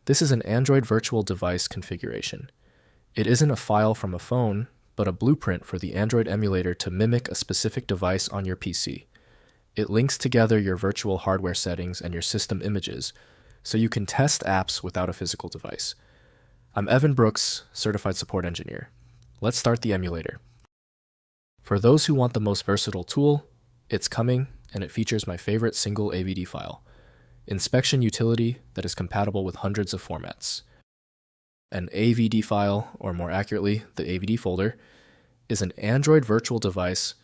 This is an Android virtual device configuration. It isn't a file from a phone, but a blueprint for the Android emulator to mimic a specific device on your PC. It links together your virtual hardware settings and your system images, so you can test apps without a physical device. I'm Evan Brooks, Certified Support Engineer. Let's start the emulator. For those who want the most versatile tool, it's coming, and it features my favorite single AVD file, inspection utility that is compatible with hundreds of formats. An AVD file, or more accurately, the AVD folder, is an Android virtual device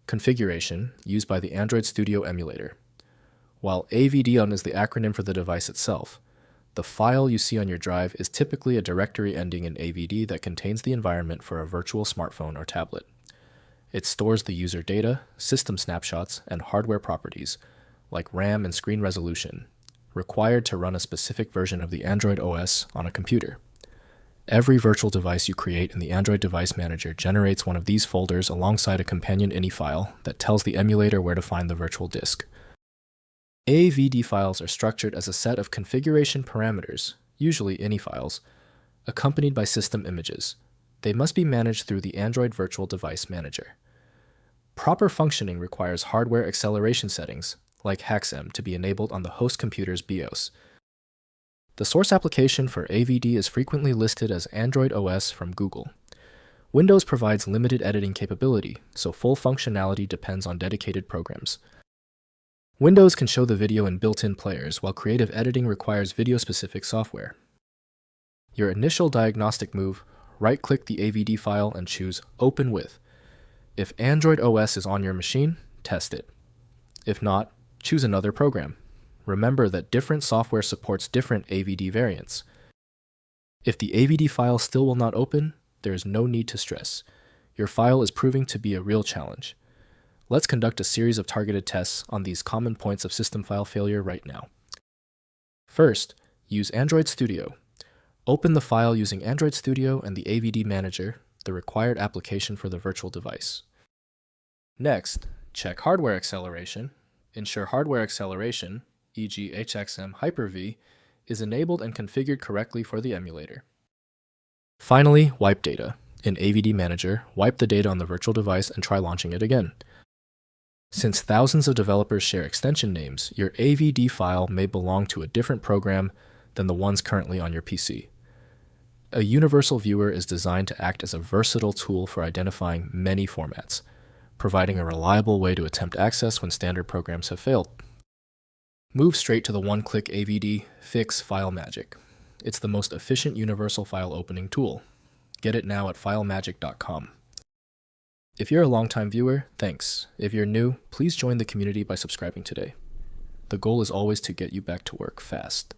configuration used by the Android Studio emulator. While AVD is the acronym for the device itself, the file you see on your drive is typically a directory ending in AVD that contains the environment for a virtual smartphone or tablet. It stores the user data, system snapshots, and hardware properties, like RAM and screen resolution, required to run a specific version of the Android OS on a computer. Every virtual device you create in the Android Device Manager generates one of these folders alongside a companion ini file that tells the emulator where to find the virtual disk. AVD files are structured as a set of configuration parameters, usually ini files, accompanied by system images. They must be managed through the Android Virtual Device Manager. Proper functioning requires hardware acceleration settings, like HAXM, to be enabled on the host computer's BIOS. The source application for AVD is frequently listed as Android OS from Google. Windows provides limited editing capability, so full functionality depends on dedicated programs. Windows can show the video in built-in players, while creative editing requires video-specific software. Your initial diagnostic move: right-click the AVD file and choose Open With. If Android OS is on your machine, test it. If not, choose another program. Remember that different software supports different AVD variants. If the AVD file still will not open, there is no need to stress. Your file is proving to be a real challenge. Let's conduct a series of targeted tests on these common points of system file failure right now. First, use Android Studio. Open the file using Android Studio and the AVD Manager, the required application for the virtual device. Next, check hardware acceleration. Ensure hardware acceleration, e.g. HAXM Hyper-V, is enabled and configured correctly for the emulator. Finally, wipe data. In AVD Manager, wipe the data on the virtual device and try launching it again. Since thousands of developers share extension names, your AVD file may belong to a different program than the ones currently on your PC. A universal viewer is designed to act as a versatile tool for identifying many formats, providing a reliable way to attempt access when standard programs have failed. Move straight to the one-click AVD Fix file magic. It's the most efficient universal file opening tool. Get it now at filemagic.com. If you're a longtime viewer, thanks. If you're new, please join the community by subscribing today. The goal is always to get you back to work fast.